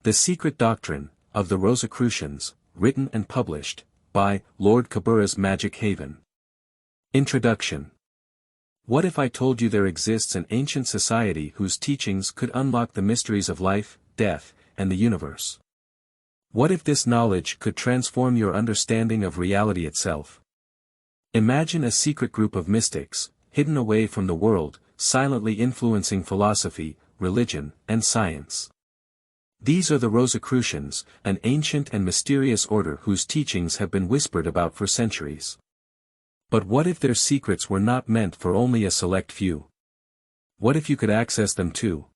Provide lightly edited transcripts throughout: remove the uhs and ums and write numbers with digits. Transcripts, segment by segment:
The Secret Doctrine, of the Rosicrucians, written and published, by Lord Kubera's Magic Haven. Introduction. What if I told you there exists an ancient society whose teachings could unlock the mysteries of life, death, and the universe? What if this knowledge could transform your understanding of reality itself? Imagine a secret group of mystics, hidden away from the world, silently influencing philosophy, religion, and science. These are the Rosicrucians, an ancient and mysterious order whose teachings have been whispered about for centuries. But what if their secrets were not meant for only a select few? What if you could access them too?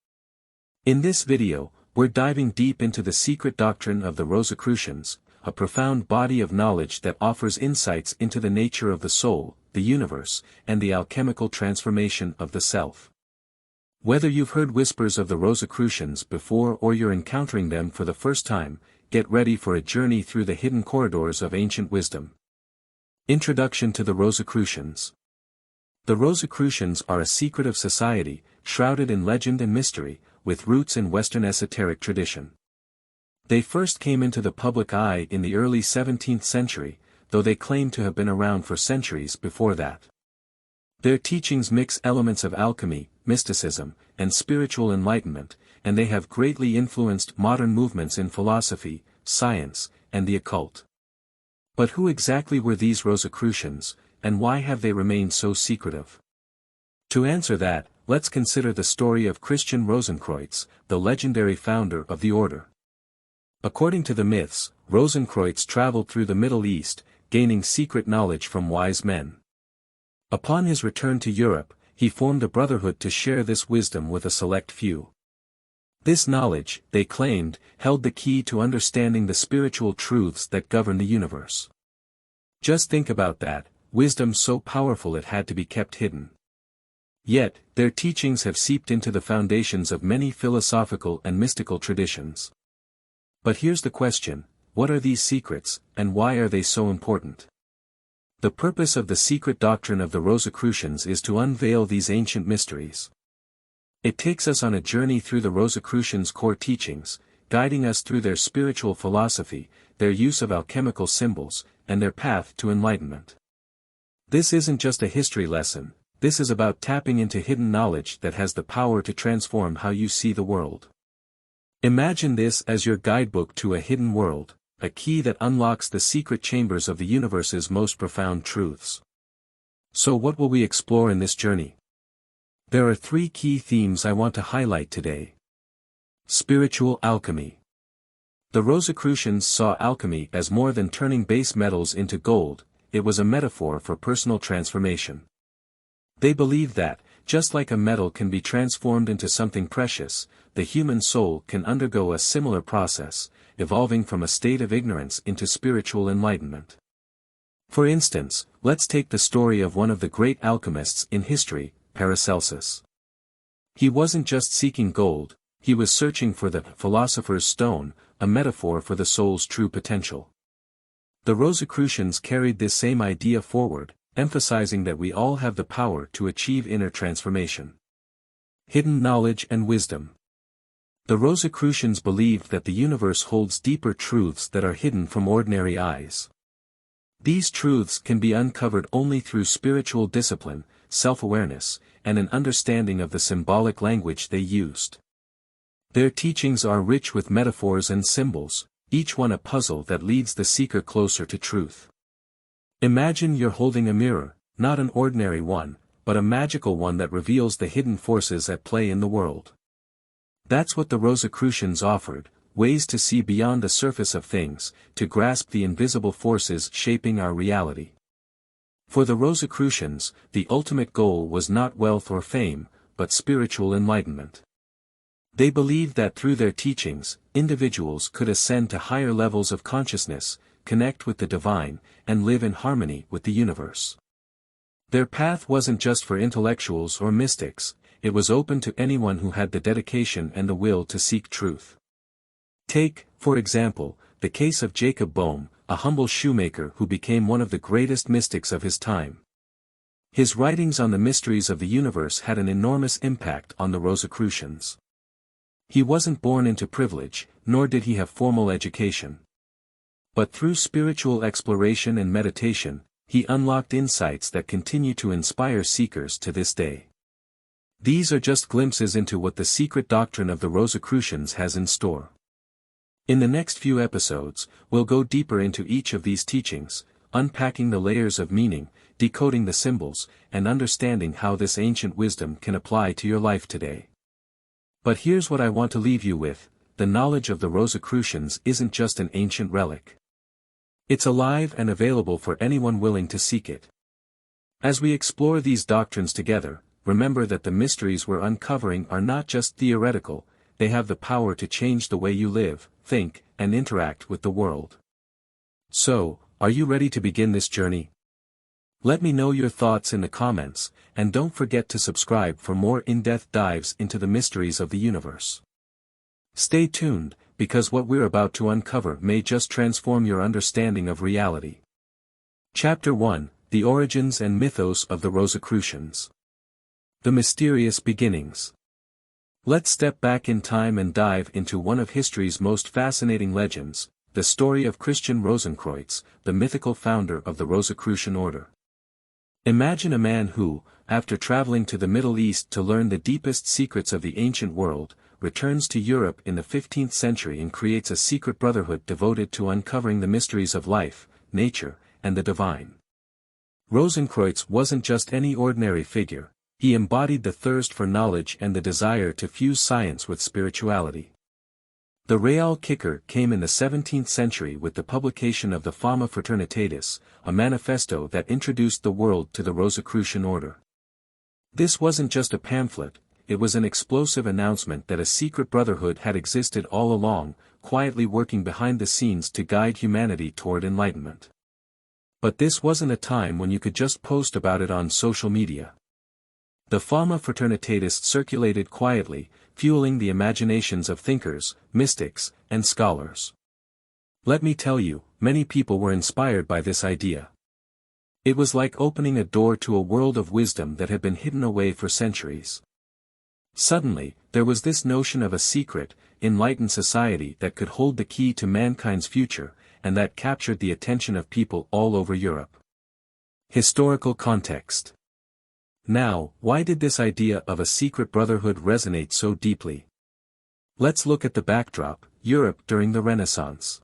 In this video, we're diving deep into the secret doctrine of the Rosicrucians, a profound body of knowledge that offers insights into the nature of the soul, the universe, and the alchemical transformation of the self. Whether you've heard whispers of the Rosicrucians before or you're encountering them for the first time, get ready for a journey through the hidden corridors of ancient wisdom. Introduction to the Rosicrucians. The Rosicrucians are a secretive society, shrouded in legend and mystery, with roots in Western esoteric tradition. They first came into the public eye in the early 17th century, though they claim to have been around for centuries before that. Their teachings mix elements of alchemy, mysticism, and spiritual enlightenment, and they have greatly influenced modern movements in philosophy, science, and the occult. But who exactly were these Rosicrucians, and why have they remained so secretive? To answer that, let's consider the story of Christian Rosenkreutz, the legendary founder of the order. According to the myths, Rosenkreutz traveled through the Middle East, gaining secret knowledge from wise men. Upon his return to Europe, he formed a brotherhood to share this wisdom with a select few. This knowledge, they claimed, held the key to understanding the spiritual truths that govern the universe. Just think about that, wisdom so powerful it had to be kept hidden. Yet, their teachings have seeped into the foundations of many philosophical and mystical traditions. But here's the question, what are these secrets, and why are they so important? The purpose of the secret doctrine of the Rosicrucians is to unveil these ancient mysteries. It takes us on a journey through the Rosicrucians' core teachings, guiding us through their spiritual philosophy, their use of alchemical symbols, and their path to enlightenment. This isn't just a history lesson, this is about tapping into hidden knowledge that has the power to transform how you see the world. Imagine this as your guidebook to a hidden world, a key that unlocks the secret chambers of the universe's most profound truths. So what will we explore in this journey? There are three key themes I want to highlight today. Spiritual alchemy. The Rosicrucians saw alchemy as more than turning base metals into gold, it was a metaphor for personal transformation. They believed that, just like a metal can be transformed into something precious, the human soul can undergo a similar process, evolving from a state of ignorance into spiritual enlightenment. For instance, let's take the story of one of the great alchemists in history, Paracelsus. He wasn't just seeking gold, he was searching for the philosopher's stone, a metaphor for the soul's true potential. The Rosicrucians carried this same idea forward, emphasizing that we all have the power to achieve inner transformation. Hidden knowledge and wisdom. The Rosicrucians believed that the universe holds deeper truths that are hidden from ordinary eyes. These truths can be uncovered only through spiritual discipline, self-awareness, and an understanding of the symbolic language they used. Their teachings are rich with metaphors and symbols, each one a puzzle that leads the seeker closer to truth. Imagine you're holding a mirror, not an ordinary one, but a magical one that reveals the hidden forces at play in the world. That's what the Rosicrucians offered, ways to see beyond the surface of things, to grasp the invisible forces shaping our reality. For the Rosicrucians, the ultimate goal was not wealth or fame, but spiritual enlightenment. They believed that through their teachings, individuals could ascend to higher levels of consciousness, connect with the divine, and live in harmony with the universe. Their path wasn't just for intellectuals or mystics, it was open to anyone who had the dedication and the will to seek truth. Take, for example, the case of Jacob Boehme, a humble shoemaker who became one of the greatest mystics of his time. His writings on the mysteries of the universe had an enormous impact on the Rosicrucians. He wasn't born into privilege, nor did he have formal education. But through spiritual exploration and meditation, he unlocked insights that continue to inspire seekers to this day. These are just glimpses into what the secret doctrine of the Rosicrucians has in store. In the next few episodes, we'll go deeper into each of these teachings, unpacking the layers of meaning, decoding the symbols, and understanding how this ancient wisdom can apply to your life today. But here's what I want to leave you with: the knowledge of the Rosicrucians isn't just an ancient relic. It's alive and available for anyone willing to seek it. As we explore these doctrines together, remember that the mysteries we're uncovering are not just theoretical, they have the power to change the way you live, think, and interact with the world. So, are you ready to begin this journey? Let me know your thoughts in the comments, and don't forget to subscribe for more in-depth dives into the mysteries of the universe. Stay tuned, because what we're about to uncover may just transform your understanding of reality. Chapter 1: The Origins and Mythos of the Rosicrucians. The Mysterious Beginnings. Let's step back in time and dive into one of history's most fascinating legends, the story of Christian Rosenkreutz, the mythical founder of the Rosicrucian order. Imagine a man who, after traveling to the Middle East to learn the deepest secrets of the ancient world, returns to Europe in the 15th century and creates a secret brotherhood devoted to uncovering the mysteries of life, nature, and the divine. Rosenkreutz wasn't just any ordinary figure, he embodied the thirst for knowledge and the desire to fuse science with spirituality. The real kicker came in the 17th century with the publication of the Fama Fraternitatis, a manifesto that introduced the world to the Rosicrucian order. This wasn't just a pamphlet, it was an explosive announcement that a secret brotherhood had existed all along, quietly working behind the scenes to guide humanity toward enlightenment. But this wasn't a time when you could just post about it on social media. The Fama Fraternitatis circulated quietly, fueling the imaginations of thinkers, mystics, and scholars. Let me tell you, many people were inspired by this idea. It was like opening a door to a world of wisdom that had been hidden away for centuries. Suddenly, there was this notion of a secret, enlightened society that could hold the key to mankind's future, and that captured the attention of people all over Europe. Historical context. Now, why did this idea of a secret brotherhood resonate so deeply? Let's look at the backdrop: Europe during the Renaissance.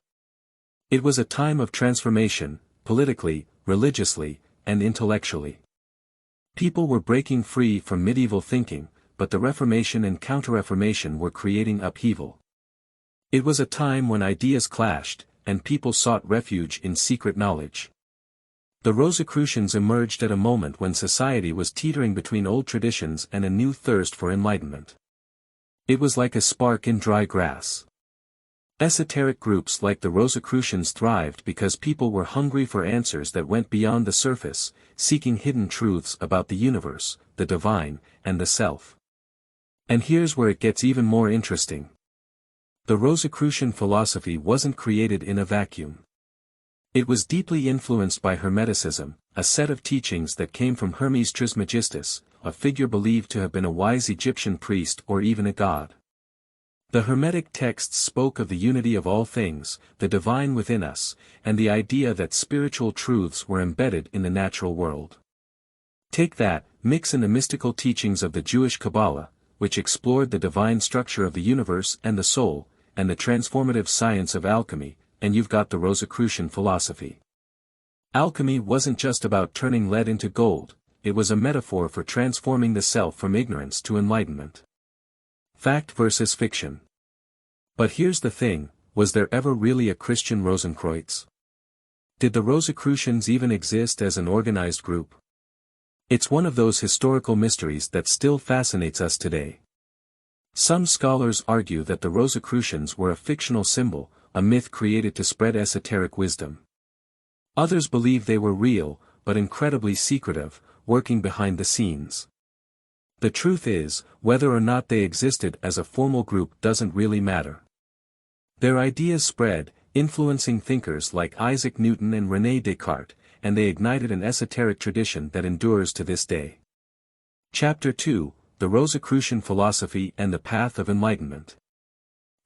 It was a time of transformation, politically, religiously, and intellectually. People were breaking free from medieval thinking, but the Reformation and Counter-Reformation were creating upheaval. It was a time when ideas clashed, and people sought refuge in secret knowledge. The Rosicrucians emerged at a moment when society was teetering between old traditions and a new thirst for enlightenment. It was like a spark in dry grass. Esoteric groups like the Rosicrucians thrived because people were hungry for answers that went beyond the surface, seeking hidden truths about the universe, the divine, and the self. And here's where it gets even more interesting. The Rosicrucian philosophy wasn't created in a vacuum. It was deeply influenced by Hermeticism, a set of teachings that came from Hermes Trismegistus, a figure believed to have been a wise Egyptian priest or even a god. The Hermetic texts spoke of the unity of all things, the divine within us, and the idea that spiritual truths were embedded in the natural world. Take that, mix in the mystical teachings of the Jewish Kabbalah, which explored the divine structure of the universe and the soul, and the transformative science of alchemy, and you've got the Rosicrucian philosophy. Alchemy wasn't just about turning lead into gold, it was a metaphor for transforming the self from ignorance to enlightenment. Fact versus fiction. But here's the thing, was there ever really a Christian Rosenkreutz? Did the Rosicrucians even exist as an organized group? It's one of those historical mysteries that still fascinates us today. Some scholars argue that the Rosicrucians were a fictional symbol, a myth created to spread esoteric wisdom. Others believe they were real, but incredibly secretive, working behind the scenes. The truth is, whether or not they existed as a formal group doesn't really matter. Their ideas spread, influencing thinkers like Isaac Newton and René Descartes, and they ignited an esoteric tradition that endures to this day. Chapter 2: The Rosicrucian Philosophy and the Path of Enlightenment.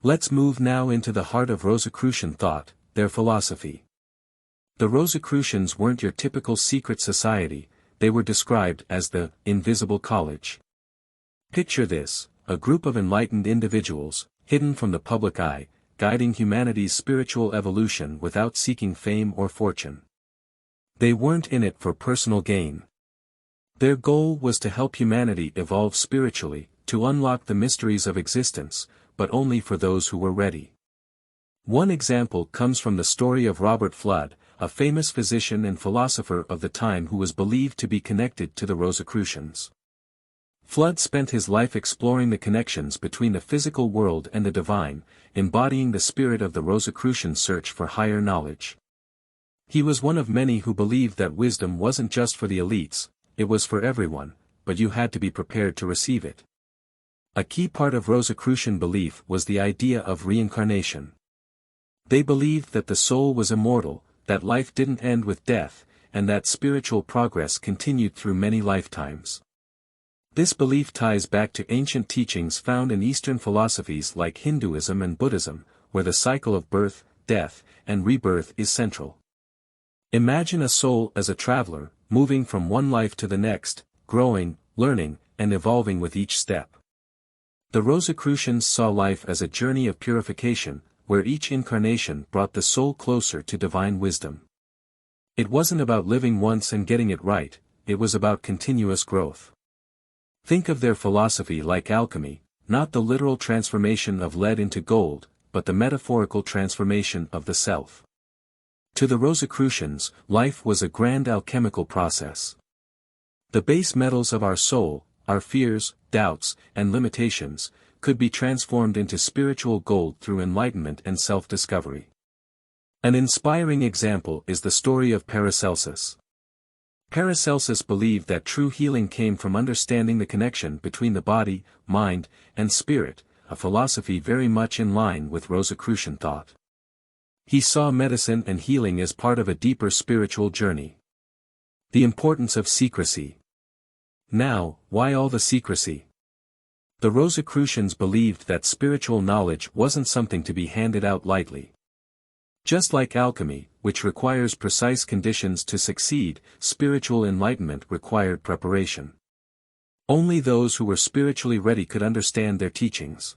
Let's move now into the heart of Rosicrucian thought, their philosophy. The Rosicrucians weren't your typical secret society, they were described as the invisible college. Picture this, a group of enlightened individuals, hidden from the public eye, guiding humanity's spiritual evolution without seeking fame or fortune. They weren't in it for personal gain. Their goal was to help humanity evolve spiritually, to unlock the mysteries of existence, but only for those who were ready. One example comes from the story of Robert Fludd, a famous physician and philosopher of the time who was believed to be connected to the Rosicrucians. Fludd spent his life exploring the connections between the physical world and the divine, embodying the spirit of the Rosicrucian search for higher knowledge. He was one of many who believed that wisdom wasn't just for the elites, it was for everyone, but you had to be prepared to receive it. A key part of Rosicrucian belief was the idea of reincarnation. They believed that the soul was immortal, that life didn't end with death, and that spiritual progress continued through many lifetimes. This belief ties back to ancient teachings found in Eastern philosophies like Hinduism and Buddhism, where the cycle of birth, death, and rebirth is central. Imagine a soul as a traveler, moving from one life to the next, growing, learning, and evolving with each step. The Rosicrucians saw life as a journey of purification, where each incarnation brought the soul closer to divine wisdom. It wasn't about living once and getting it right, it was about continuous growth. Think of their philosophy like alchemy, not the literal transformation of lead into gold, but the metaphorical transformation of the self. To the Rosicrucians, life was a grand alchemical process. The base metals of our soul, our fears, doubts, and limitations, could be transformed into spiritual gold through enlightenment and self-discovery. An inspiring example is the story of Paracelsus. Paracelsus believed that true healing came from understanding the connection between the body, mind, and spirit, a philosophy very much in line with Rosicrucian thought. He saw medicine and healing as part of a deeper spiritual journey. The importance of secrecy. Now, why all the secrecy? The Rosicrucians believed that spiritual knowledge wasn't something to be handed out lightly. Just like alchemy, which requires precise conditions to succeed, spiritual enlightenment required preparation. Only those who were spiritually ready could understand their teachings.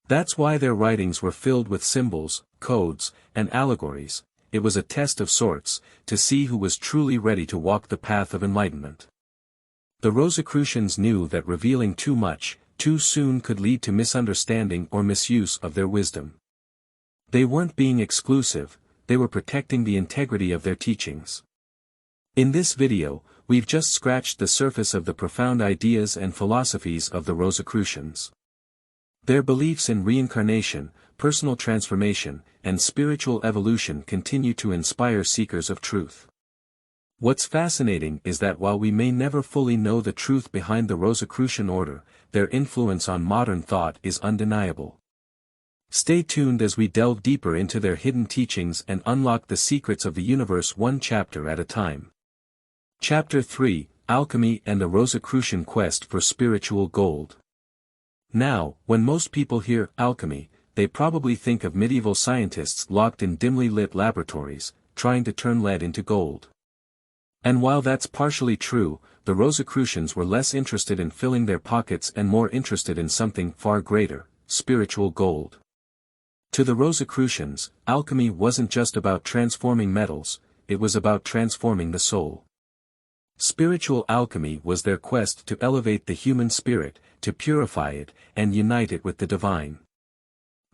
That's why their writings were filled with symbols, codes, and allegories. It was a test of sorts, to see who was truly ready to walk the path of enlightenment. The Rosicrucians knew that revealing too much, too soon could lead to misunderstanding or misuse of their wisdom. They weren't being exclusive, they were protecting the integrity of their teachings. In this video, we've just scratched the surface of the profound ideas and philosophies of the Rosicrucians. Their beliefs in reincarnation, personal transformation, and spiritual evolution continue to inspire seekers of truth. What's fascinating is that while we may never fully know the truth behind the Rosicrucian order, their influence on modern thought is undeniable. Stay tuned as we delve deeper into their hidden teachings and unlock the secrets of the universe one chapter at a time. Chapter 3, Alchemy and the Rosicrucian Quest for Spiritual Gold. Now, when most people hear alchemy, they probably think of medieval scientists locked in dimly lit laboratories, trying to turn lead into gold. And while that's partially true, the Rosicrucians were less interested in filling their pockets and more interested in something far greater, spiritual gold. To the Rosicrucians, alchemy wasn't just about transforming metals, it was about transforming the soul. Spiritual alchemy was their quest to elevate the human spirit, to purify it, and unite it with the divine.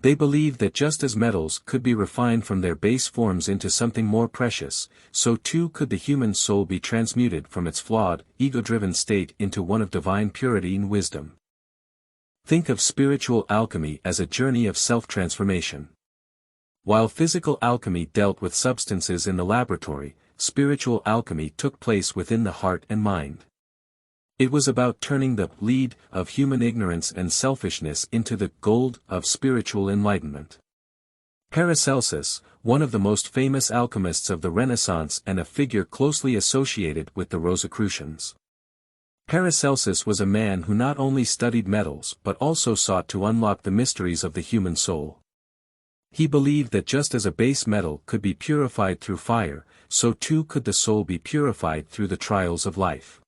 They believed that just as metals could be refined from their base forms into something more precious, so too could the human soul be transmuted from its flawed, ego-driven state into one of divine purity and wisdom. Think of spiritual alchemy as a journey of self-transformation. While physical alchemy dealt with substances in the laboratory, spiritual alchemy took place within the heart and mind. It was about turning the lead of human ignorance and selfishness into the gold of spiritual enlightenment. Paracelsus, one of the most famous alchemists of the Renaissance and a figure closely associated with the Rosicrucians. Paracelsus was a man who not only studied metals but also sought to unlock the mysteries of the human soul. He believed that just as a base metal could be purified through fire, so too could the soul be purified through the trials of life.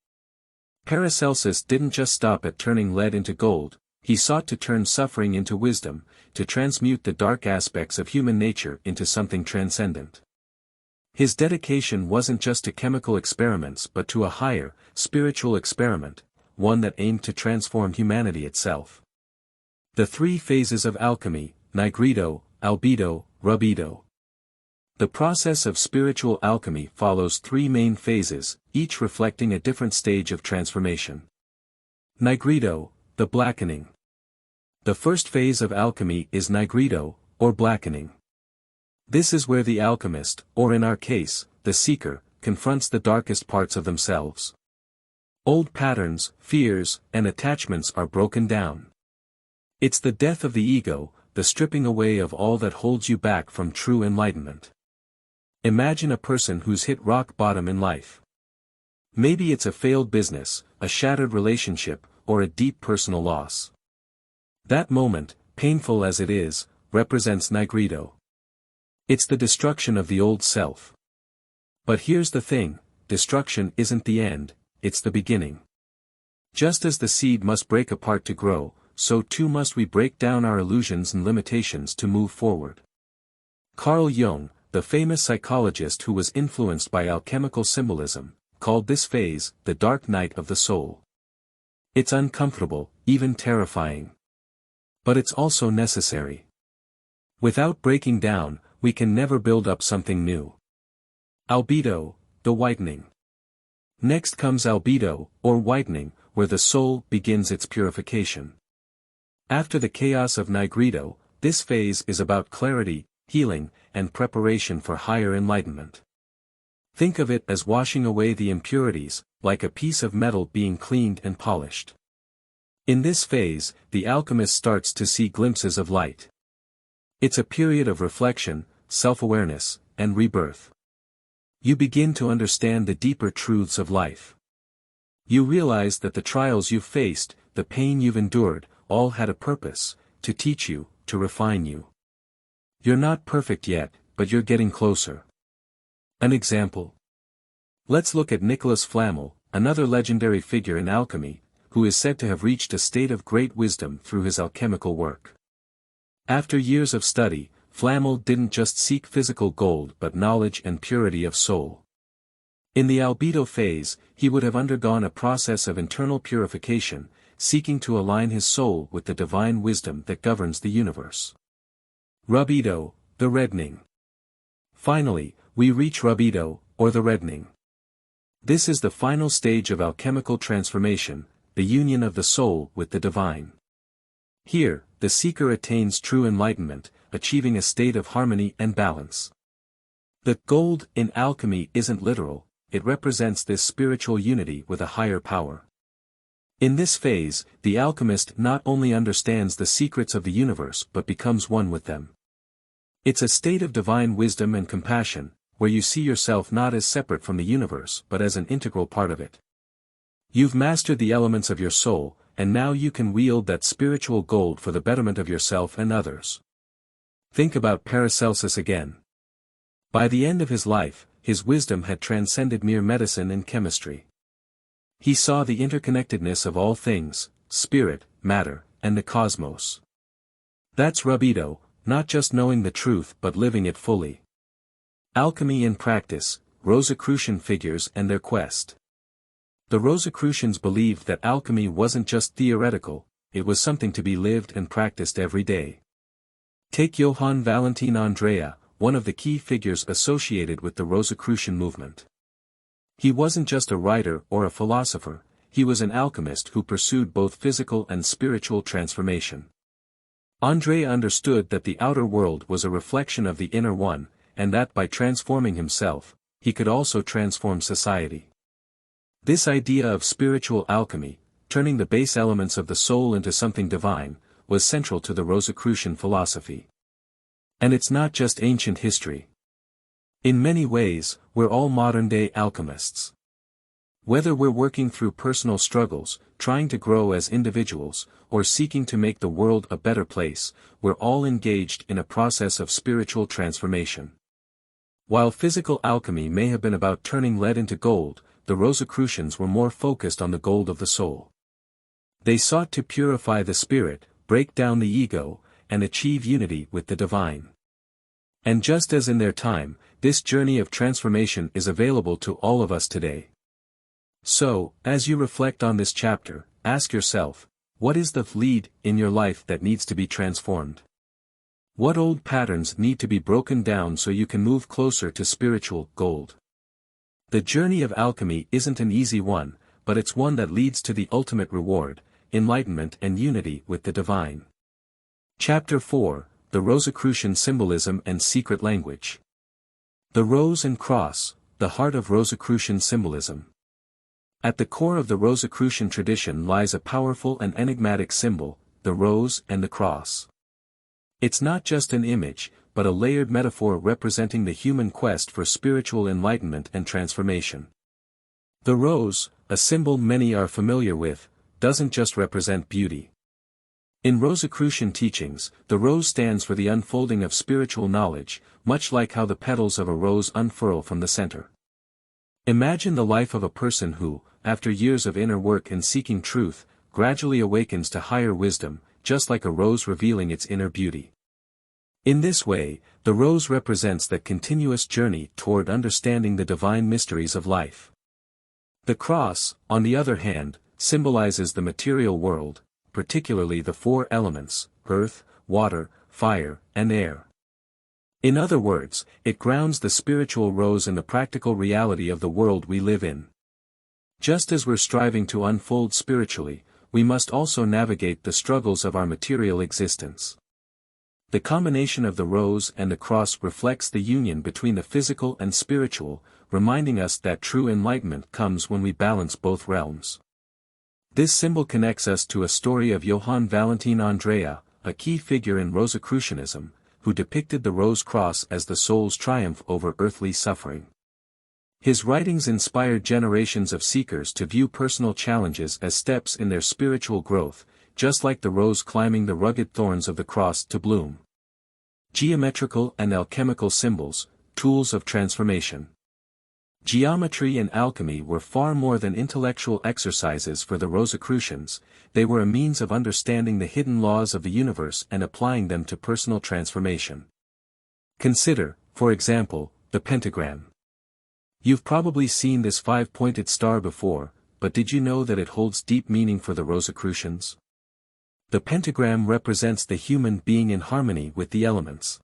Paracelsus didn't just stop at turning lead into gold, he sought to turn suffering into wisdom, to transmute the dark aspects of human nature into something transcendent. His dedication wasn't just to chemical experiments but to a higher, spiritual experiment, one that aimed to transform humanity itself. The three phases of alchemy: nigredo, albedo, rubedo. The process of spiritual alchemy follows three main phases, each reflecting a different stage of transformation. Nigredo, the blackening. The first phase of alchemy is nigredo, or blackening. This is where the alchemist, or in our case, the seeker, confronts the darkest parts of themselves. Old patterns, fears, and attachments are broken down. It's the death of the ego, the stripping away of all that holds you back from true enlightenment. Imagine a person who's hit rock bottom in life. Maybe it's a failed business, a shattered relationship, or a deep personal loss. That moment, painful as it is, represents nigredo. It's the destruction of the old self. But here's the thing, destruction isn't the end, it's the beginning. Just as the seed must break apart to grow, so too must we break down our illusions and limitations to move forward. Carl Jung, the famous psychologist who was influenced by alchemical symbolism, called this phase the dark night of the soul. It's uncomfortable, even terrifying. But it's also necessary. Without breaking down, we can never build up something new. Albedo, the whitening. Next comes albedo, or whitening, where the soul begins its purification. After the chaos of nigredo, this phase is about clarity, healing, and preparation for higher enlightenment. Think of it as washing away the impurities, like a piece of metal being cleaned and polished. In this phase, the alchemist starts to see glimpses of light. It's a period of reflection, self-awareness, and rebirth. You begin to understand the deeper truths of life. You realize that the trials you've faced, the pain you've endured, all had a purpose: to teach you, to refine you. You're not perfect yet, but you're getting closer. An example. Let's look at Nicholas Flamel, another legendary figure in alchemy, who is said to have reached a state of great wisdom through his alchemical work. After years of study, Flamel didn't just seek physical gold but knowledge and purity of soul. In the albedo phase, he would have undergone a process of internal purification, seeking to align his soul with the divine wisdom that governs the universe. Rubedo, the reddening. Finally, we reach rubedo, or the reddening. This is the final stage of alchemical transformation, the union of the soul with the divine. Here, the seeker attains true enlightenment, achieving a state of harmony and balance. The gold in alchemy isn't literal, it represents this spiritual unity with a higher power. In this phase, the alchemist not only understands the secrets of the universe but becomes one with them. It's a state of divine wisdom and compassion, where you see yourself not as separate from the universe but as an integral part of it. You've mastered the elements of your soul, and now you can wield that spiritual gold for the betterment of yourself and others. Think about Paracelsus again. By the end of his life, his wisdom had transcended mere medicine and chemistry. He saw the interconnectedness of all things, spirit, matter, and the cosmos. That's rubedo, not just knowing the truth but living it fully. Alchemy in practice, Rosicrucian figures and their quest. The Rosicrucians believed that alchemy wasn't just theoretical, it was something to be lived and practiced every day. Take Johann Valentin Andrea, one of the key figures associated with the Rosicrucian movement. He wasn't just a writer or a philosopher, he was an alchemist who pursued both physical and spiritual transformation. Andrea understood that the outer world was a reflection of the inner one, and that by transforming himself, he could also transform society. This idea of spiritual alchemy, turning the base elements of the soul into something divine, was central to the Rosicrucian philosophy. And it's not just ancient history. In many ways, we're all modern-day alchemists. Whether we're working through personal struggles, trying to grow as individuals, or seeking to make the world a better place, we're all engaged in a process of spiritual transformation. While physical alchemy may have been about turning lead into gold, the Rosicrucians were more focused on the gold of the soul. They sought to purify the spirit, break down the ego, and achieve unity with the divine. And just as in their time, this journey of transformation is available to all of us today. So, as you reflect on this chapter, ask yourself, what is the lead in your life that needs to be transformed? What old patterns need to be broken down so you can move closer to spiritual gold? The journey of alchemy isn't an easy one, but it's one that leads to the ultimate reward, enlightenment and unity with the divine. Chapter 4, The Rosicrucian Symbolism and Secret Language. The Rose and Cross, the heart of Rosicrucian symbolism. At the core of the Rosicrucian tradition lies a powerful and enigmatic symbol, the rose and the cross. It's not just an image, but a layered metaphor representing the human quest for spiritual enlightenment and transformation. The rose, a symbol many are familiar with, doesn't just represent beauty. In Rosicrucian teachings, the rose stands for the unfolding of spiritual knowledge, much like how the petals of a rose unfurl from the center. Imagine the life of a person who, after years of inner work and seeking truth, gradually awakens to higher wisdom, just like a rose revealing its inner beauty. In this way, the rose represents that continuous journey toward understanding the divine mysteries of life. The cross, on the other hand, symbolizes the material world, particularly the four elements, earth, water, fire, and air. In other words, it grounds the spiritual rose in the practical reality of the world we live in. Just as we're striving to unfold spiritually, we must also navigate the struggles of our material existence. The combination of the rose and the cross reflects the union between the physical and spiritual, reminding us that true enlightenment comes when we balance both realms. This symbol connects us to a story of Johann Valentin Andrea, a key figure in Rosicrucianism, who depicted the rose cross as the soul's triumph over earthly suffering. His writings inspired generations of seekers to view personal challenges as steps in their spiritual growth, just like the rose climbing the rugged thorns of the cross to bloom. Geometrical and alchemical symbols, tools of transformation. Geometry and alchemy were far more than intellectual exercises for the Rosicrucians, they were a means of understanding the hidden laws of the universe and applying them to personal transformation. Consider, for example, the pentagram. You've probably seen this five-pointed star before, but did you know that it holds deep meaning for the Rosicrucians? The pentagram represents the human being in harmony with the elements.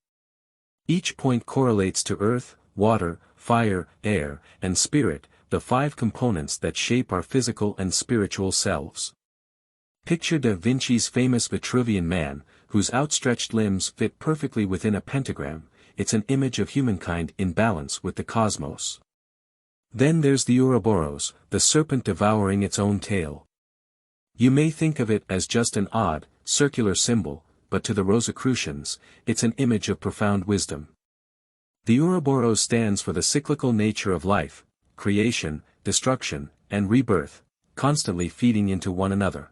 Each point correlates to earth, water, fire, air, and spirit, the five components that shape our physical and spiritual selves. Picture Da Vinci's famous Vitruvian Man, whose outstretched limbs fit perfectly within a pentagram. It's an image of humankind in balance with the cosmos. Then there's the Ouroboros, the serpent devouring its own tail. You may think of it as just an odd, circular symbol, but to the Rosicrucians, it's an image of profound wisdom. The Ouroboros stands for the cyclical nature of life, creation, destruction, and rebirth, constantly feeding into one another.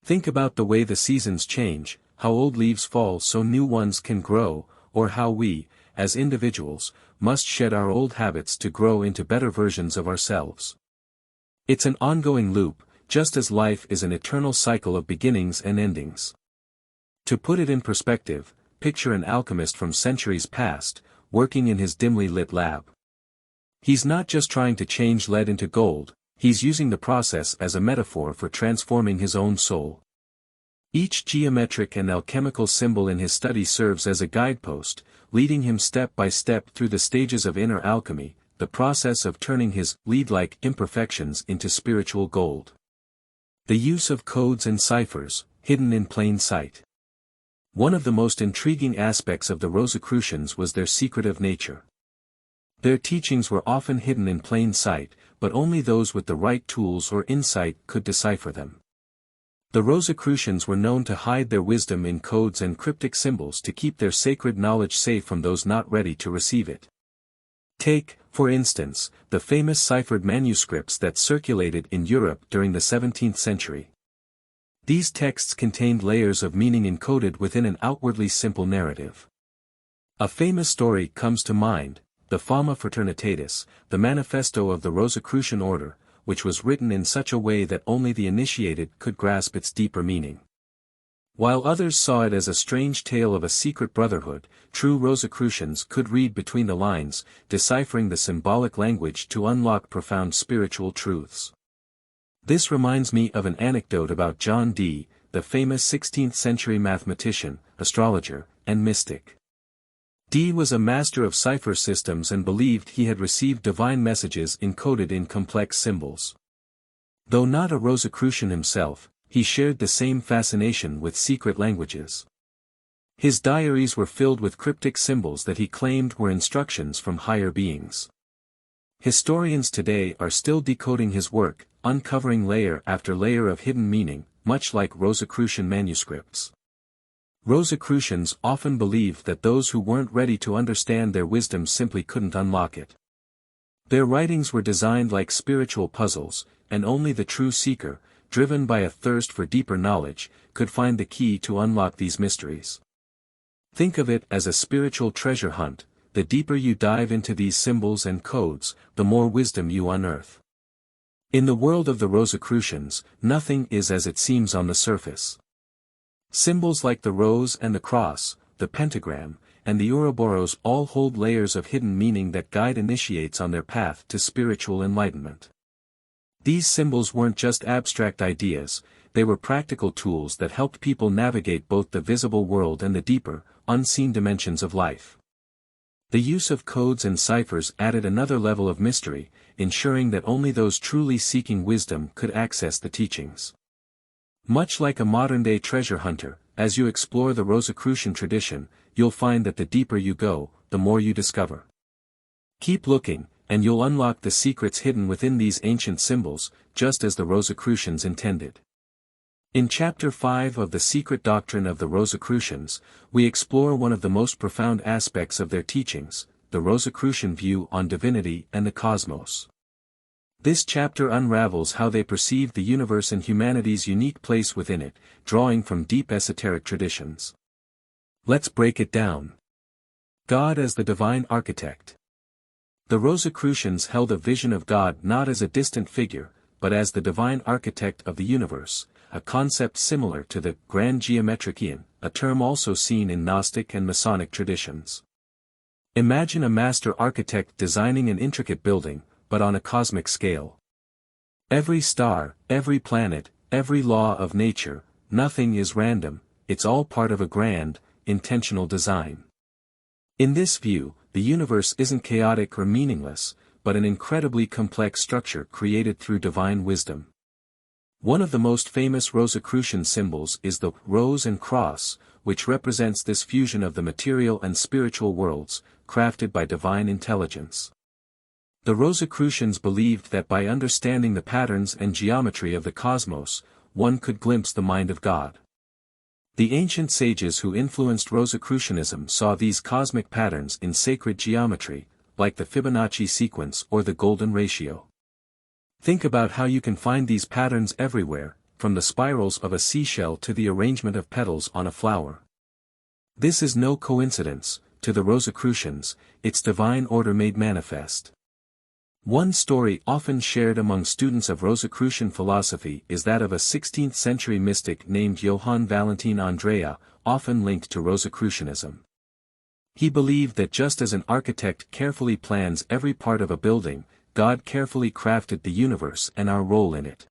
Think about the way the seasons change, how old leaves fall so new ones can grow, or how we, as individuals, must shed our old habits to grow into better versions of ourselves. It's an ongoing loop, just as life is an eternal cycle of beginnings and endings. To put it in perspective, picture an alchemist from centuries past, working in his dimly lit lab. He's not just trying to change lead into gold, he's using the process as a metaphor for transforming his own soul. Each geometric and alchemical symbol in his study serves as a guidepost, leading him step by step through the stages of inner alchemy, the process of turning his lead-like imperfections into spiritual gold. The use of codes and ciphers, hidden in plain sight. One of the most intriguing aspects of the Rosicrucians was their secretive nature. Their teachings were often hidden in plain sight, but only those with the right tools or insight could decipher them. The Rosicrucians were known to hide their wisdom in codes and cryptic symbols to keep their sacred knowledge safe from those not ready to receive it. Take, for instance, the famous ciphered manuscripts that circulated in Europe during the 17th century. These texts contained layers of meaning encoded within an outwardly simple narrative. A famous story comes to mind, the Fama Fraternitatis, the manifesto of the Rosicrucian order, which was written in such a way that only the initiated could grasp its deeper meaning. While others saw it as a strange tale of a secret brotherhood, true Rosicrucians could read between the lines, deciphering the symbolic language to unlock profound spiritual truths. This reminds me of an anecdote about John Dee, the famous 16th-century mathematician, astrologer, and mystic. Dee was a master of cipher systems and believed he had received divine messages encoded in complex symbols. Though not a Rosicrucian himself, he shared the same fascination with secret languages. His diaries were filled with cryptic symbols that he claimed were instructions from higher beings. Historians today are still decoding his work, uncovering layer after layer of hidden meaning, much like Rosicrucian manuscripts. Rosicrucians often believed that those who weren't ready to understand their wisdom simply couldn't unlock it. Their writings were designed like spiritual puzzles, and only the true seeker, driven by a thirst for deeper knowledge, could find the key to unlock these mysteries. Think of it as a spiritual treasure hunt. The deeper you dive into these symbols and codes, the more wisdom you unearth. In the world of the Rosicrucians, nothing is as it seems on the surface. Symbols like the rose and the cross, the pentagram, and the Ouroboros all hold layers of hidden meaning that guide initiates on their path to spiritual enlightenment. These symbols weren't just abstract ideas, they were practical tools that helped people navigate both the visible world and the deeper, unseen dimensions of life. The use of codes and ciphers added another level of mystery, ensuring that only those truly seeking wisdom could access the teachings. Much like a modern-day treasure hunter, as you explore the Rosicrucian tradition, you'll find that the deeper you go, the more you discover. Keep looking, and you'll unlock the secrets hidden within these ancient symbols, just as the Rosicrucians intended. In Chapter 5 of The Secret Doctrine of the Rosicrucians, we explore one of the most profound aspects of their teachings, the Rosicrucian view on divinity and the cosmos. This chapter unravels how they perceive the universe and humanity's unique place within it, drawing from deep esoteric traditions. Let's break it down. God as the divine architect. The Rosicrucians held a vision of God not as a distant figure, but as the divine architect of the universe, a concept similar to the grand geometrician, a term also seen in Gnostic and Masonic traditions. Imagine a master architect designing an intricate building, but on a cosmic scale. Every star, every planet, every law of nature, nothing is random, it's all part of a grand, intentional design. In this view, the universe isn't chaotic or meaningless, but an incredibly complex structure created through divine wisdom. One of the most famous Rosicrucian symbols is the rose and cross, which represents this fusion of the material and spiritual worlds, crafted by divine intelligence. The Rosicrucians believed that by understanding the patterns and geometry of the cosmos, one could glimpse the mind of God. The ancient sages who influenced Rosicrucianism saw these cosmic patterns in sacred geometry, like the Fibonacci sequence or the golden ratio. Think about how you can find these patterns everywhere, from the spirals of a seashell to the arrangement of petals on a flower. This is no coincidence. To the Rosicrucians, it's divine order made manifest. One story often shared among students of Rosicrucian philosophy is that of a 16th-century mystic named Johann Valentin Andrea, often linked to Rosicrucianism. He believed that just as an architect carefully plans every part of a building, God carefully crafted the universe and our role in it.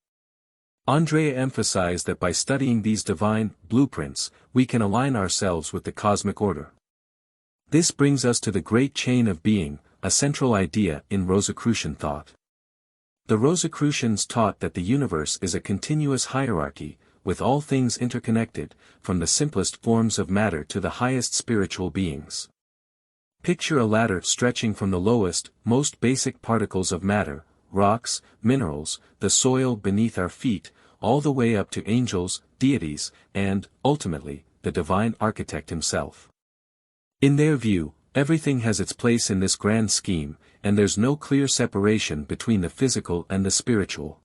Andrea emphasized that by studying these divine blueprints, we can align ourselves with the cosmic order. This brings us to the great chain of being, a central idea in Rosicrucian thought. The Rosicrucians taught that the universe is a continuous hierarchy, with all things interconnected, from the simplest forms of matter to the highest spiritual beings. Picture a ladder stretching from the lowest, most basic particles of matter, rocks, minerals, the soil beneath our feet, all the way up to angels, deities, and, ultimately, the divine architect himself. In their view, everything has its place in this grand scheme, and there's no clear separation between the physical and the spiritual.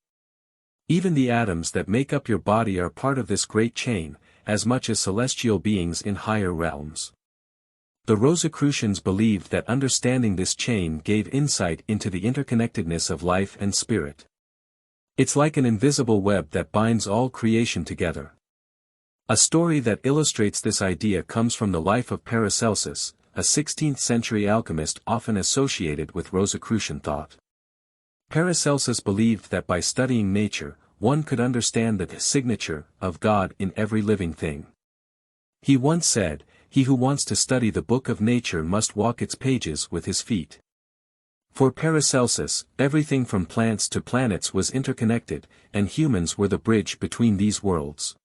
Even the atoms that make up your body are part of this great chain, as much as celestial beings in higher realms. The Rosicrucians believed that understanding this chain gave insight into the interconnectedness of life and spirit. It's like an invisible web that binds all creation together. A story that illustrates this idea comes from the life of Paracelsus, a 16th-century alchemist often associated with Rosicrucian thought. Paracelsus believed that by studying nature, one could understand the signature of God in every living thing. He once said, "He who wants to study the book of nature must walk its pages with his feet." For Paracelsus, everything from plants to planets was interconnected, and humans were the bridge between these worlds.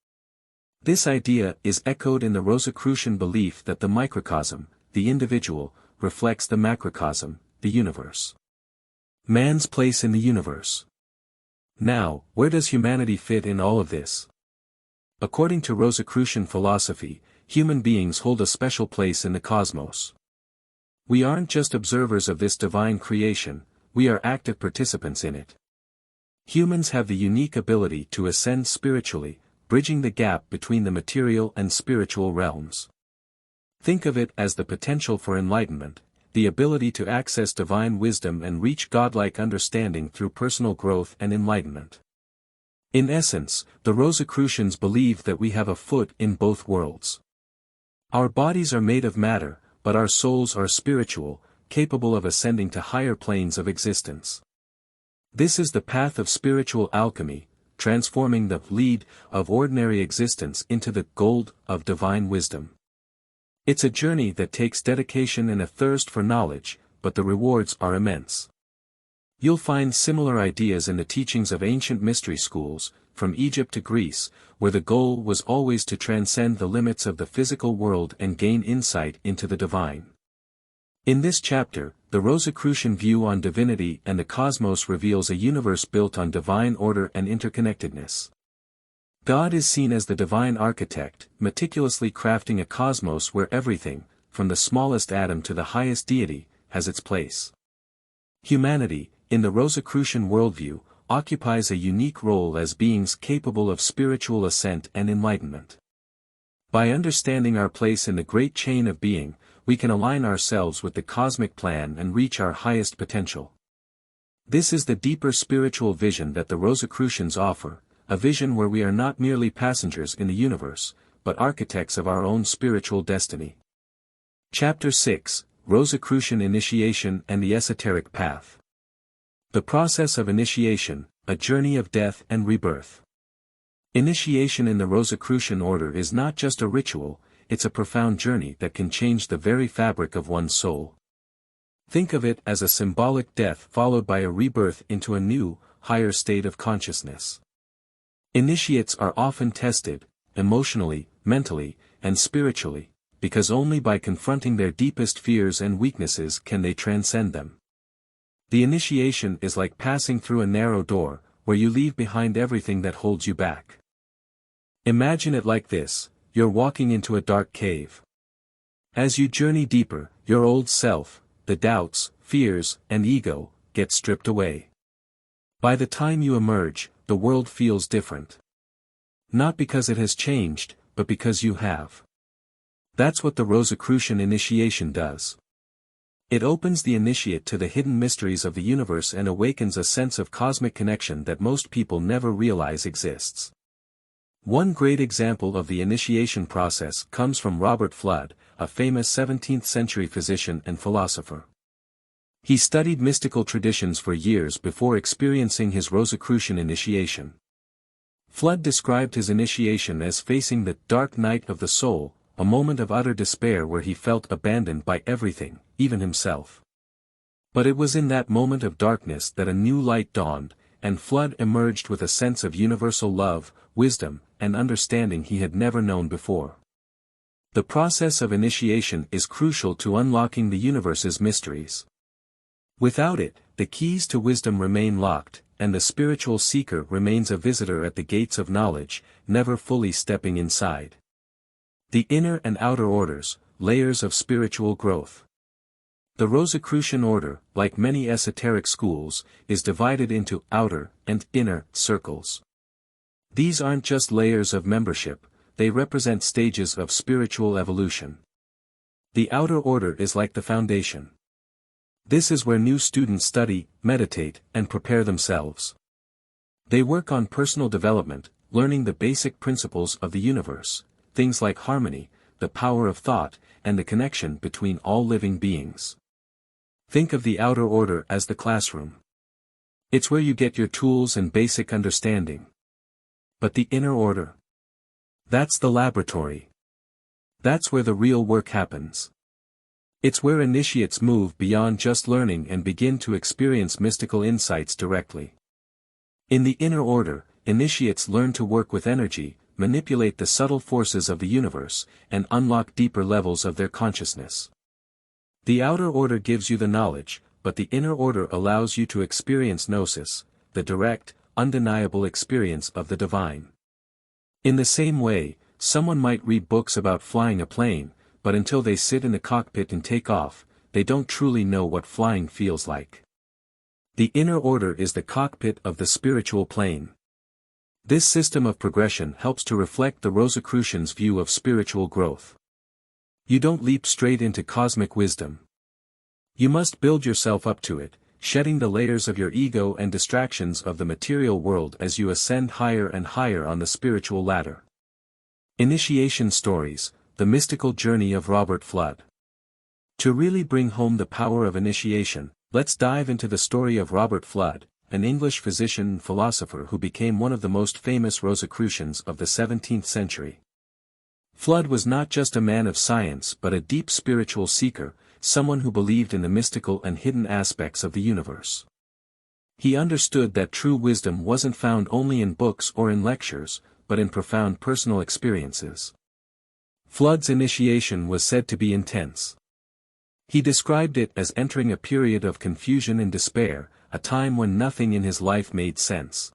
This idea is echoed in the Rosicrucian belief that the microcosm, the individual, reflects the macrocosm, the universe. Man's place in the universe. Now, where does humanity fit in all of this? According to Rosicrucian philosophy, human beings hold a special place in the cosmos. We aren't just observers of this divine creation, we are active participants in it. Humans have the unique ability to ascend spiritually, bridging the gap between the material and spiritual realms. Think of it as the potential for enlightenment, the ability to access divine wisdom and reach godlike understanding through personal growth and enlightenment. In essence, the Rosicrucians believe that we have a foot in both worlds. Our bodies are made of matter, but our souls are spiritual, capable of ascending to higher planes of existence. This is the path of spiritual alchemy, transforming the lead of ordinary existence into the gold of divine wisdom. It's a journey that takes dedication and a thirst for knowledge, but the rewards are immense. You'll find similar ideas in the teachings of ancient mystery schools, from Egypt to Greece, where the goal was always to transcend the limits of the physical world and gain insight into the divine. In this chapter, the Rosicrucian view on divinity and the cosmos reveals a universe built on divine order and interconnectedness. God is seen as the divine architect, meticulously crafting a cosmos where everything, from the smallest atom to the highest deity, has its place. Humanity, in the Rosicrucian worldview, occupies a unique role as beings capable of spiritual ascent and enlightenment. By understanding our place in the great chain of being, we can align ourselves with the cosmic plan and reach our highest potential. This is the deeper spiritual vision that the Rosicrucians offer, a vision where we are not merely passengers in the universe, but architects of our own spiritual destiny. Chapter 6, Rosicrucian Initiation and the Esoteric Path. The process of initiation, a journey of death and rebirth. Initiation in the Rosicrucian order is not just a ritual, it's a profound journey that can change the very fabric of one's soul. Think of it as a symbolic death followed by a rebirth into a new, higher state of consciousness. Initiates are often tested, emotionally, mentally, and spiritually, because only by confronting their deepest fears and weaknesses can they transcend them. The initiation is like passing through a narrow door, where you leave behind everything that holds you back. Imagine it like this: you're walking into a dark cave. As you journey deeper, your old self, the doubts, fears, and ego, get stripped away. By the time you emerge, the world feels different. Not because it has changed, but because you have. That's what the Rosicrucian initiation does. It opens the initiate to the hidden mysteries of the universe and awakens a sense of cosmic connection that most people never realize exists. One great example of the initiation process comes from Robert Fludd, a famous 17th-century physician and philosopher. He studied mystical traditions for years before experiencing his Rosicrucian initiation. Fludd described his initiation as facing the dark night of the soul, a moment of utter despair where he felt abandoned by everything, even himself. But it was in that moment of darkness that a new light dawned, and Fludd emerged with a sense of universal love, wisdom, and understanding he had never known before. The process of initiation is crucial to unlocking the universe's mysteries. Without it, the keys to wisdom remain locked, and the spiritual seeker remains a visitor at the gates of knowledge, never fully stepping inside. The inner and outer orders, layers of spiritual growth. The Rosicrucian order, like many esoteric schools, is divided into outer and inner circles. These aren't just layers of membership, they represent stages of spiritual evolution. The outer order is like the foundation. This is where new students study, meditate, and prepare themselves. They work on personal development, learning the basic principles of the universe, things like harmony, the power of thought, and the connection between all living beings. Think of the outer order as the classroom. It's where you get your tools and basic understanding. But the inner order? That's the laboratory. That's where the real work happens. It's where initiates move beyond just learning and begin to experience mystical insights directly. In the inner order, initiates learn to work with energy, manipulate the subtle forces of the universe, and unlock deeper levels of their consciousness. The outer order gives you the knowledge, but the inner order allows you to experience gnosis, the direct, undeniable experience of the divine. In the same way, someone might read books about flying a plane, but until they sit in the cockpit and take off, they don't truly know what flying feels like. The inner order is the cockpit of the spiritual plane. This system of progression helps to reflect the Rosicrucians' view of spiritual growth. You don't leap straight into cosmic wisdom. You must build yourself up to it, shedding the layers of your ego and distractions of the material world as you ascend higher and higher on the spiritual ladder. Initiation Stories, the mystical journey of Robert Flood. To really bring home the power of initiation, let's dive into the story of Robert Flood, an English physician and philosopher who became one of the most famous Rosicrucians of the 17th century. Flood was not just a man of science but a deep spiritual seeker, someone who believed in the mystical and hidden aspects of the universe. He understood that true wisdom wasn't found only in books or in lectures, but in profound personal experiences. Flood's initiation was said to be intense. He described it as entering a period of confusion and despair, a time when nothing in his life made sense.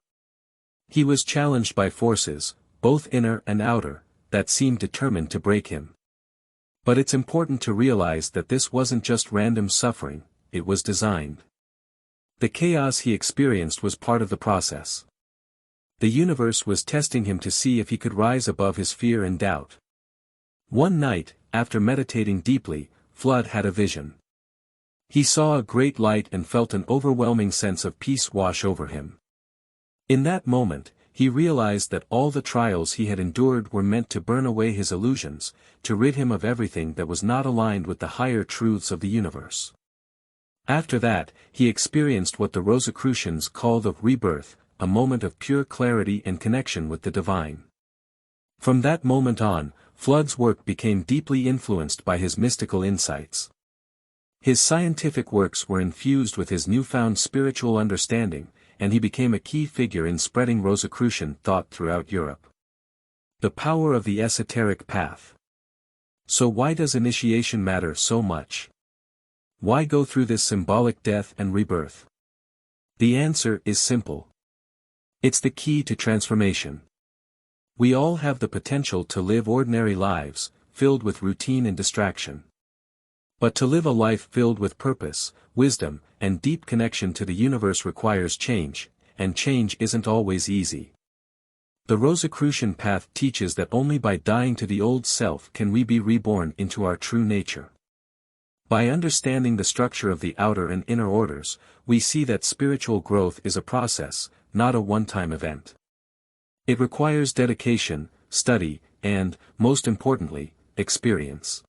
He was challenged by forces, both inner and outer, that seemed determined to break him. But it's important to realize that this wasn't just random suffering, it was designed. The chaos he experienced was part of the process. The universe was testing him to see if he could rise above his fear and doubt. One night, after meditating deeply, Flood had a vision. He saw a great light and felt an overwhelming sense of peace wash over him. In that moment, he realized that all the trials he had endured were meant to burn away his illusions, to rid him of everything that was not aligned with the higher truths of the universe. After that, he experienced what the Rosicrucians call the rebirth, a moment of pure clarity and connection with the divine. From that moment on, Flood's work became deeply influenced by his mystical insights. His scientific works were infused with his newfound spiritual understanding, and he became a key figure in spreading Rosicrucian thought throughout Europe. The power of the esoteric path. So why does initiation matter so much? Why go through this symbolic death and rebirth? The answer is simple. It's the key to transformation. We all have the potential to live ordinary lives, filled with routine and distraction. But to live a life filled with purpose, wisdom, and deep connection to the universe requires change, and change isn't always easy. The Rosicrucian path teaches that only by dying to the old self can we be reborn into our true nature. By understanding the structure of the outer and inner orders, we see that spiritual growth is a process, not a one-time event. It requires dedication, study, and, most importantly, experience.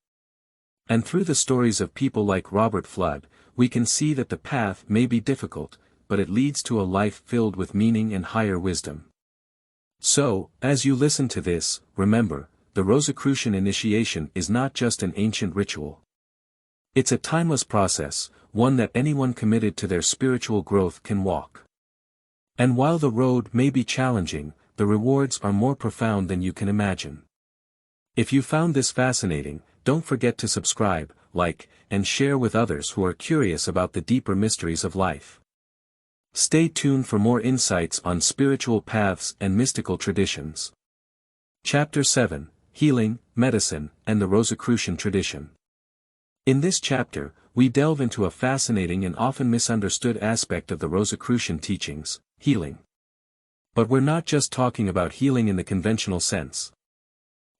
And through the stories of people like Robert Flood, we can see that the path may be difficult, but it leads to a life filled with meaning and higher wisdom. So, as you listen to this, remember, the Rosicrucian initiation is not just an ancient ritual. It's a timeless process, one that anyone committed to their spiritual growth can walk. And while the road may be challenging, the rewards are more profound than you can imagine. If you found this fascinating, don't forget to subscribe, like, and share with others who are curious about the deeper mysteries of life. Stay tuned for more insights on spiritual paths and mystical traditions. Chapter 7, Healing, Medicine, and the Rosicrucian Tradition. In this chapter, we delve into a fascinating and often misunderstood aspect of the Rosicrucian teachings, healing. But we're not just talking about healing in the conventional sense.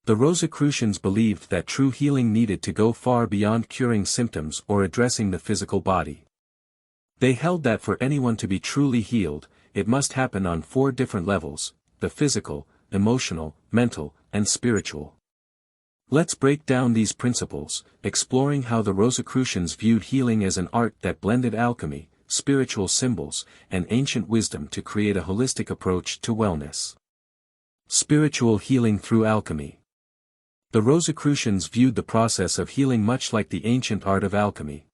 The Rosicrucians believed that true healing needed to go far beyond curing symptoms or addressing the physical body. They held that for anyone to be truly healed, it must happen on 4 different levels: the physical, emotional, mental, and spiritual. Let's break down these principles, exploring how the Rosicrucians viewed healing as an art that blended alchemy, spiritual symbols, and ancient wisdom to create a holistic approach to wellness. Spiritual healing through alchemy. The Rosicrucians viewed the process of healing much like the ancient art of alchemy.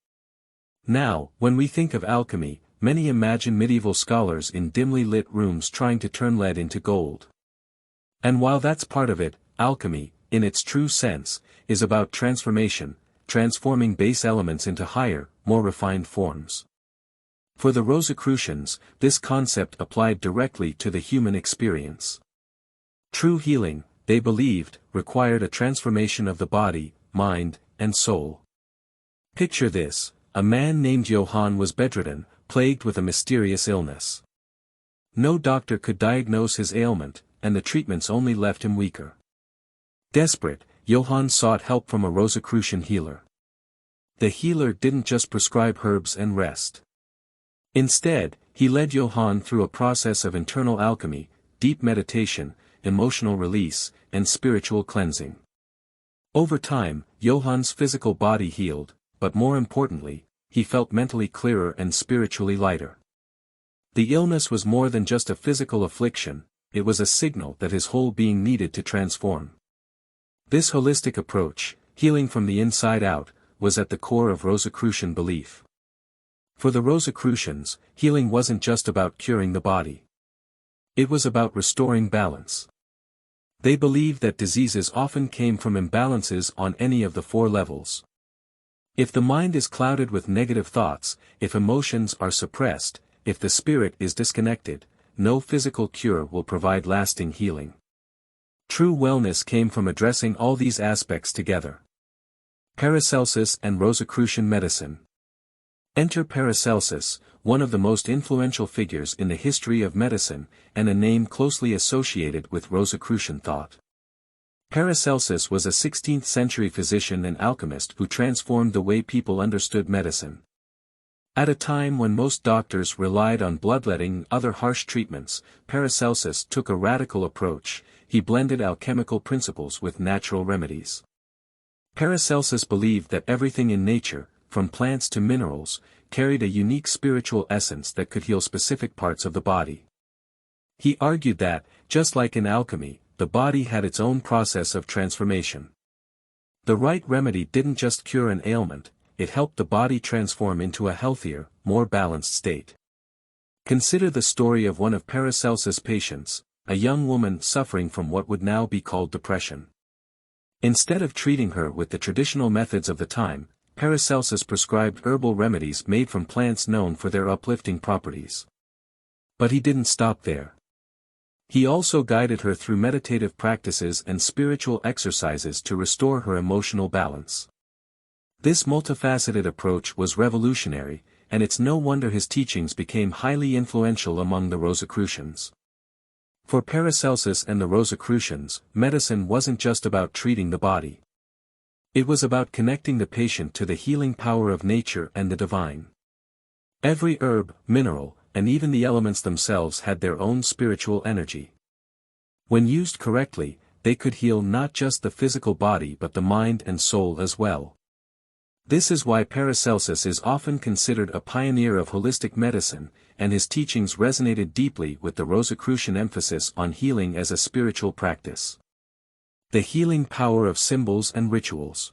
Now, when we think of alchemy, many imagine medieval scholars in dimly lit rooms trying to turn lead into gold. And while that's part of it, alchemy, in its true sense, is about transformation, transforming base elements into higher, more refined forms. For the Rosicrucians, this concept applied directly to the human experience. True healing, they believed, required a transformation of the body, mind, and soul. Picture this: a man named Johann was bedridden, plagued with a mysterious illness. No doctor could diagnose his ailment, and the treatments only left him weaker. Desperate, Johann sought help from a Rosicrucian healer. The healer didn't just prescribe herbs and rest. Instead, he led Johann through a process of internal alchemy, deep meditation, emotional release, and spiritual cleansing. Over time, Johann's physical body healed, but more importantly, he felt mentally clearer and spiritually lighter. The illness was more than just a physical affliction, it was a signal that his whole being needed to transform. This holistic approach, healing from the inside out, was at the core of Rosicrucian belief. For the Rosicrucians, healing wasn't just about curing the body. It was about restoring balance. They believed that diseases often came from imbalances on any of the 4 levels. If the mind is clouded with negative thoughts, if emotions are suppressed, if the spirit is disconnected, no physical cure will provide lasting healing. True wellness came from addressing all these aspects together. Paracelsus and Rosicrucian medicine. Enter Paracelsus, one of the most influential figures in the history of medicine, and a name closely associated with Rosicrucian thought. Paracelsus was a 16th-century physician and alchemist who transformed the way people understood medicine. At a time when most doctors relied on bloodletting and other harsh treatments, Paracelsus took a radical approach. He blended alchemical principles with natural remedies. Paracelsus believed that everything in nature, from plants to minerals, carried a unique spiritual essence that could heal specific parts of the body. He argued that, just like in alchemy, the body had its own process of transformation. The right remedy didn't just cure an ailment, it helped the body transform into a healthier, more balanced state. Consider the story of one of Paracelsus' patients, a young woman suffering from what would now be called depression. Instead of treating her with the traditional methods of the time, Paracelsus prescribed herbal remedies made from plants known for their uplifting properties. But he didn't stop there. He also guided her through meditative practices and spiritual exercises to restore her emotional balance. This multifaceted approach was revolutionary, and it's no wonder his teachings became highly influential among the Rosicrucians. For Paracelsus and the Rosicrucians, medicine wasn't just about treating the body. It was about connecting the patient to the healing power of nature and the divine. Every herb, mineral, and even the elements themselves had their own spiritual energy. When used correctly, they could heal not just the physical body but the mind and soul as well. This is why Paracelsus is often considered a pioneer of holistic medicine, and his teachings resonated deeply with the Rosicrucian emphasis on healing as a spiritual practice. The healing power of symbols and rituals.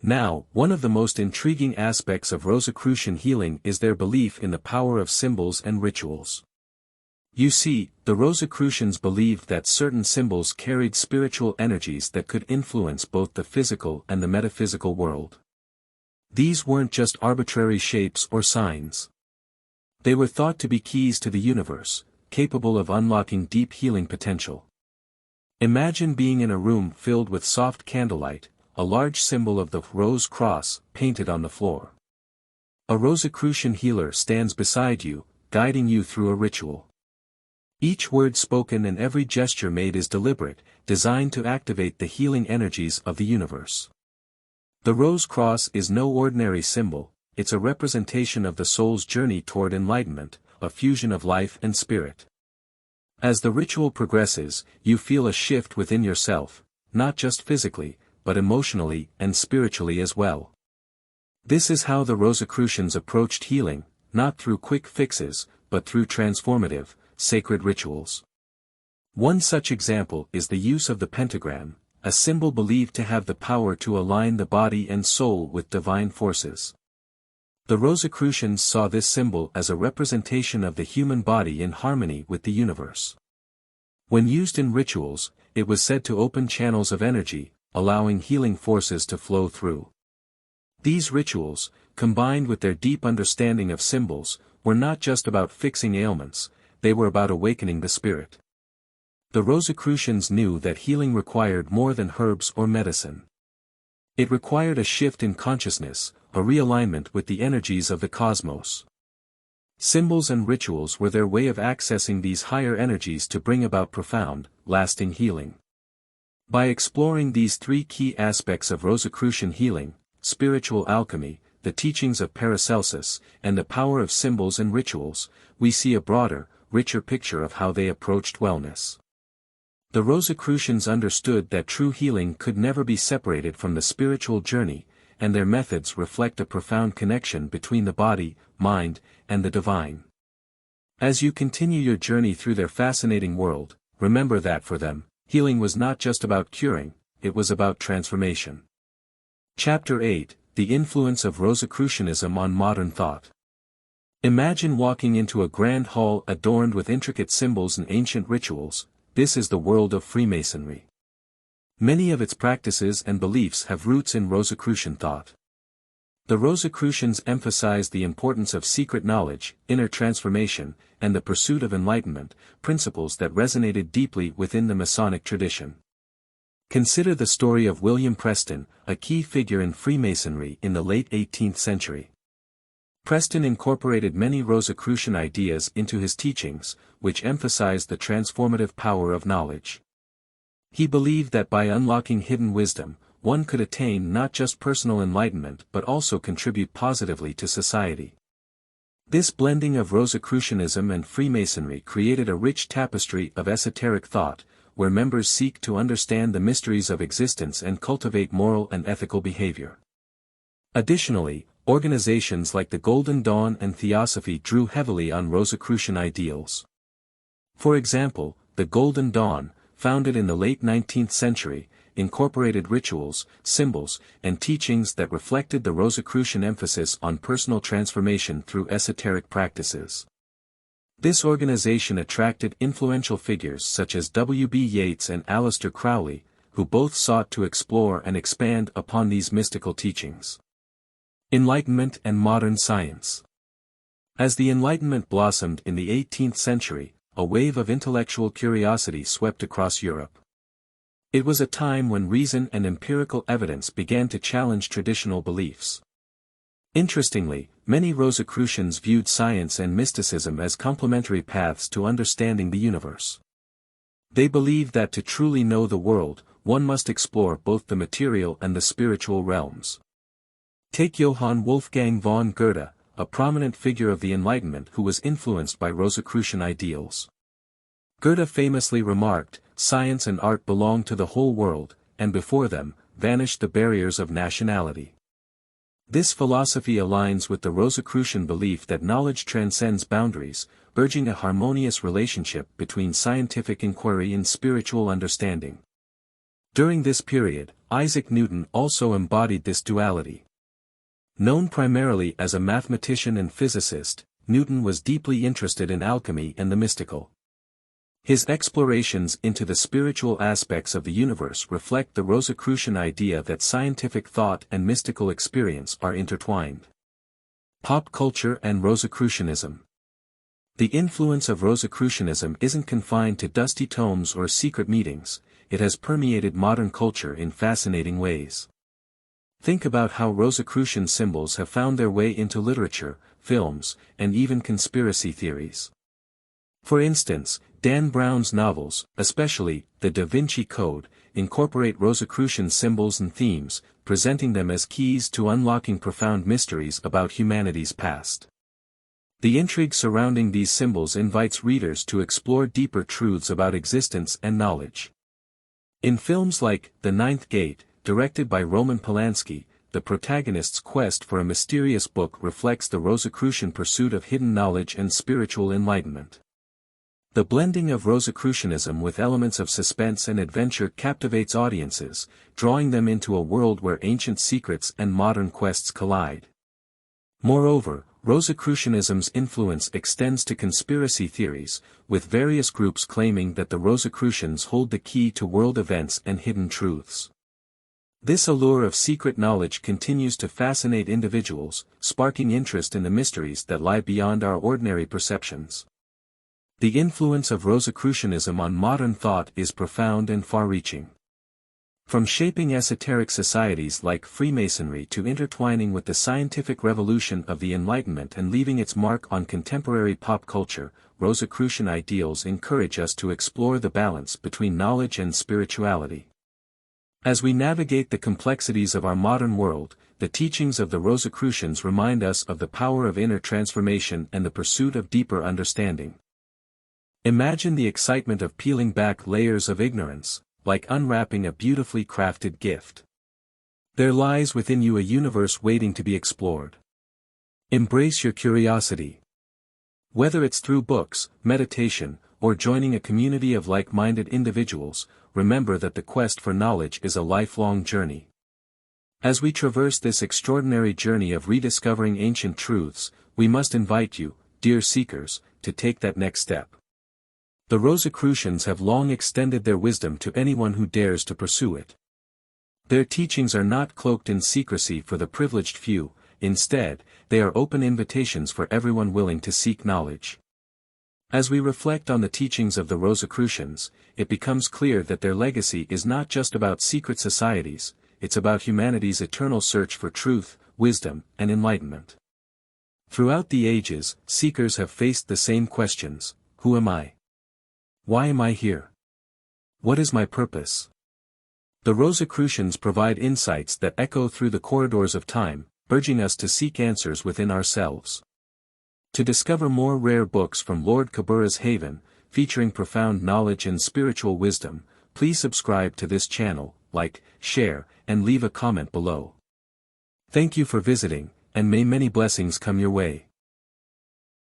Now, one of the most intriguing aspects of Rosicrucian healing is their belief in the power of symbols and rituals. You see, the Rosicrucians believed that certain symbols carried spiritual energies that could influence both the physical and the metaphysical world. These weren't just arbitrary shapes or signs. They were thought to be keys to the universe, capable of unlocking deep healing potential. Imagine being in a room filled with soft candlelight, a large symbol of the rose cross painted on the floor. A Rosicrucian healer stands beside you, guiding you through a ritual. Each word spoken and every gesture made is deliberate, designed to activate the healing energies of the universe. The Rose Cross is no ordinary symbol, it's a representation of the soul's journey toward enlightenment, a fusion of life and spirit. As the ritual progresses, you feel a shift within yourself, not just physically, but emotionally and spiritually as well. This is how the Rosicrucians approached healing, not through quick fixes, but through transformative, sacred rituals. One such example is the use of the pentagram, a symbol believed to have the power to align the body and soul with divine forces. The Rosicrucians saw this symbol as a representation of the human body in harmony with the universe. When used in rituals, it was said to open channels of energy, allowing healing forces to flow through. These rituals, combined with their deep understanding of symbols, were not just about fixing ailments, they were about awakening the spirit. The Rosicrucians knew that healing required more than herbs or medicine. It required a shift in consciousness, a realignment with the energies of the cosmos. Symbols and rituals were their way of accessing these higher energies to bring about profound, lasting healing. By exploring these three key aspects of Rosicrucian healing, spiritual alchemy, the teachings of Paracelsus, and the power of symbols and rituals, we see a broader, richer picture of how they approached wellness. The Rosicrucians understood that true healing could never be separated from the spiritual journey, and their methods reflect a profound connection between the body, mind, and the divine. As you continue your journey through their fascinating world, remember that for them, healing was not just about curing, it was about transformation. Chapter 8: The Influence of Rosicrucianism on Modern Thought. Imagine walking into a grand hall adorned with intricate symbols and ancient rituals. This is the world of Freemasonry. Many of its practices and beliefs have roots in Rosicrucian thought. The Rosicrucians emphasized the importance of secret knowledge, inner transformation, and the pursuit of enlightenment, principles that resonated deeply within the Masonic tradition. Consider the story of William Preston, a key figure in Freemasonry in the late 18th century. Preston incorporated many Rosicrucian ideas into his teachings, which emphasized the transformative power of knowledge. He believed that by unlocking hidden wisdom, one could attain not just personal enlightenment but also contribute positively to society. This blending of Rosicrucianism and Freemasonry created a rich tapestry of esoteric thought, where members seek to understand the mysteries of existence and cultivate moral and ethical behavior. Additionally, organizations like the Golden Dawn and Theosophy drew heavily on Rosicrucian ideals. For example, the Golden Dawn, founded in the late 19th century, incorporated rituals, symbols, and teachings that reflected the Rosicrucian emphasis on personal transformation through esoteric practices. This organization attracted influential figures such as W.B. Yeats and Aleister Crowley, who both sought to explore and expand upon these mystical teachings. Enlightenment and modern science. As the Enlightenment blossomed in the 18th century, a wave of intellectual curiosity swept across Europe. It was a time when reason and empirical evidence began to challenge traditional beliefs. Interestingly, many Rosicrucians viewed science and mysticism as complementary paths to understanding the universe. They believed that to truly know the world, one must explore both the material and the spiritual realms. Take Johann Wolfgang von Goethe, a prominent figure of the Enlightenment who was influenced by Rosicrucian ideals. Goethe famously remarked, "Science and art belong to the whole world, and before them, vanished the barriers of nationality." This philosophy aligns with the Rosicrucian belief that knowledge transcends boundaries, urging a harmonious relationship between scientific inquiry and spiritual understanding. During this period, Isaac Newton also embodied this duality. Known primarily as a mathematician and physicist, Newton was deeply interested in alchemy and the mystical. His explorations into the spiritual aspects of the universe reflect the Rosicrucian idea that scientific thought and mystical experience are intertwined. Pop culture and Rosicrucianism. The influence of Rosicrucianism isn't confined to dusty tomes or secret meetings, it has permeated modern culture in fascinating ways. Think about how Rosicrucian symbols have found their way into literature, films, and even conspiracy theories. For instance, Dan Brown's novels, especially The Da Vinci Code, incorporate Rosicrucian symbols and themes, presenting them as keys to unlocking profound mysteries about humanity's past. The intrigue surrounding these symbols invites readers to explore deeper truths about existence and knowledge. In films like The Ninth Gate, directed by Roman Polanski, the protagonist's quest for a mysterious book reflects the Rosicrucian pursuit of hidden knowledge and spiritual enlightenment. The blending of Rosicrucianism with elements of suspense and adventure captivates audiences, drawing them into a world where ancient secrets and modern quests collide. Moreover, Rosicrucianism's influence extends to conspiracy theories, with various groups claiming that the Rosicrucians hold the key to world events and hidden truths. This allure of secret knowledge continues to fascinate individuals, sparking interest in the mysteries that lie beyond our ordinary perceptions. The influence of Rosicrucianism on modern thought is profound and far-reaching. From shaping esoteric societies like Freemasonry to intertwining with the scientific revolution of the Enlightenment and leaving its mark on contemporary pop culture, Rosicrucian ideals encourage us to explore the balance between knowledge and spirituality. As we navigate the complexities of our modern world, the teachings of the Rosicrucians remind us of the power of inner transformation and the pursuit of deeper understanding. Imagine the excitement of peeling back layers of ignorance, like unwrapping a beautifully crafted gift. There lies within you a universe waiting to be explored. Embrace your curiosity. Whether it's through books, meditation, or joining a community of like-minded individuals, remember that the quest for knowledge is a lifelong journey. As we traverse this extraordinary journey of rediscovering ancient truths, we must invite you, dear seekers, to take that next step. The Rosicrucians have long extended their wisdom to anyone who dares to pursue it. Their teachings are not cloaked in secrecy for the privileged few, instead, they are open invitations for everyone willing to seek knowledge. As we reflect on the teachings of the Rosicrucians, it becomes clear that their legacy is not just about secret societies, it's about humanity's eternal search for truth, wisdom, and enlightenment. Throughout the ages, seekers have faced the same questions: who am I? Why am I here? What is my purpose? The Rosicrucians provide insights that echo through the corridors of time, urging us to seek answers within ourselves. To discover more rare books from Lord Kubera's haven, featuring profound knowledge and spiritual wisdom, please subscribe to this channel, like, share, and leave a comment below. Thank you for visiting, and may many blessings come your way.